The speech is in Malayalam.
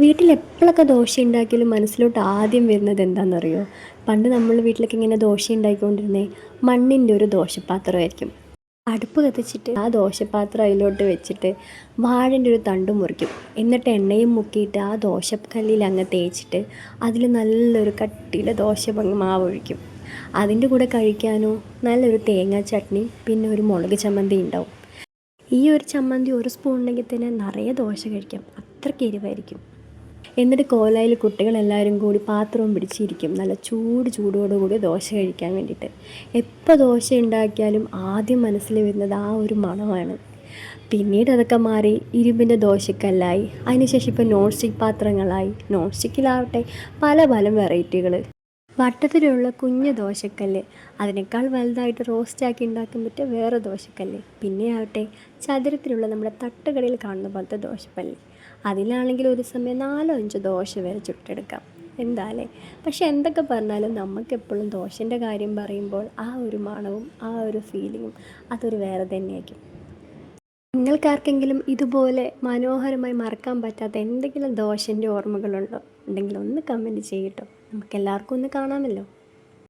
വീട്ടിൽ എപ്പോഴൊക്കെ ദോശ ഉണ്ടാക്കിയാലും മനസ്സിലോട്ട് ആദ്യം വരുന്നത് എന്താണെന്നറിയോ? പണ്ട് നമ്മൾ വീട്ടിലൊക്കെ ഇങ്ങനെ ദോശ ഉണ്ടാക്കിക്കൊണ്ടിരുന്നേ മണ്ണിൻ്റെ ഒരു ദോശപ്പാത്രമായിരിക്കും. അടുപ്പ് കത്തിച്ചിട്ട് ആ ദോശപ്പാത്രം അതിലോട്ട് വെച്ചിട്ട് വാഴൻ്റെ ഒരു തണ്ട് മുറിക്കും. എന്നിട്ട് എണ്ണയും മുക്കിയിട്ട് ആ ദോശക്കല്ലിൽ അങ്ങ് തേച്ചിട്ട് അതിൽ നല്ലൊരു കട്ടിയുടെ മാവ് ഒഴിക്കും. അതിൻ്റെ കൂടെ കഴിക്കാനോ നല്ലൊരു തേങ്ങാ ചട്നി, പിന്നെ ഒരു മുളക് ചമ്മന്തി ഉണ്ടാവും. ഈ ഒരു ചമ്മന്തി ഒരു സ്പൂൺ ഉണ്ടെങ്കിൽ തന്നെ നിറയെ ദോശ കഴിക്കാം, അത്രയ്ക്ക് എരിവായിരിക്കും. എന്നിട്ട് കോലായിൽ കുട്ടികളെല്ലാവരും കൂടി പാത്രവും പിടിച്ചിരിക്കും, നല്ല ചൂടോടുകൂടി ദോശ കഴിക്കാൻ വേണ്ടിയിട്ട്. എപ്പോൾ ദോശ ഉണ്ടാക്കിയാലും ആദ്യം മനസ്സിൽ വരുന്നത് ആ ഒരു മണമാണ്. പിന്നീട് അതൊക്കെ മാറി ഇരുമ്പിൻ്റെ ദോശക്കല്ലായി, അതിനുശേഷം ഇപ്പോൾ നോൺ സ്റ്റിക്ക് പാത്രങ്ങളായി. നോൺ സ്റ്റിക്കിലാവട്ടെ പല പല വെറൈറ്റികൾ. വട്ടത്തിലുള്ള കുഞ്ഞ് ദോശക്കല്ല്, അതിനേക്കാൾ വലുതായിട്ട് റോസ്റ്റാക്കി ഉണ്ടാക്കാൻ പറ്റിയ വേറെ ദോശക്കല്ല്, പിന്നെ ആവട്ടെ ചതുരത്തിലുള്ള നമ്മുടെ തട്ടുകടയിൽ കാണുന്ന പോലത്തെ ദോശക്കല്ല്. അതിലാണെങ്കിൽ ഒരു സമയം 4-5 ദോശ വരെ ചുട്ടെടുക്കാം. എന്താല്ലേ? പക്ഷെ എന്തൊക്കെ പറഞ്ഞാലും നമുക്കെപ്പോഴും ദോശൻ്റെ കാര്യം പറയുമ്പോൾ ആ ഒരു മണവും ആ ഒരു ഫീലിങ്ങും അതൊരു വേറെ തന്നെയായിരിക്കും. നിങ്ങൾക്കാർക്കെങ്കിലും ഇതുപോലെ മനോഹരമായി മറക്കാൻ പറ്റാത്ത എന്തെങ്കിലും ദോശൻ്റെ ഓർമ്മകളുണ്ടോ? ഉണ്ടെങ്കിൽ ഒന്ന് കമൻറ്റ് ചെയ്യട്ടോ, നമുക്കെല്ലാവർക്കും ഒന്ന് കാണാമല്ലോ.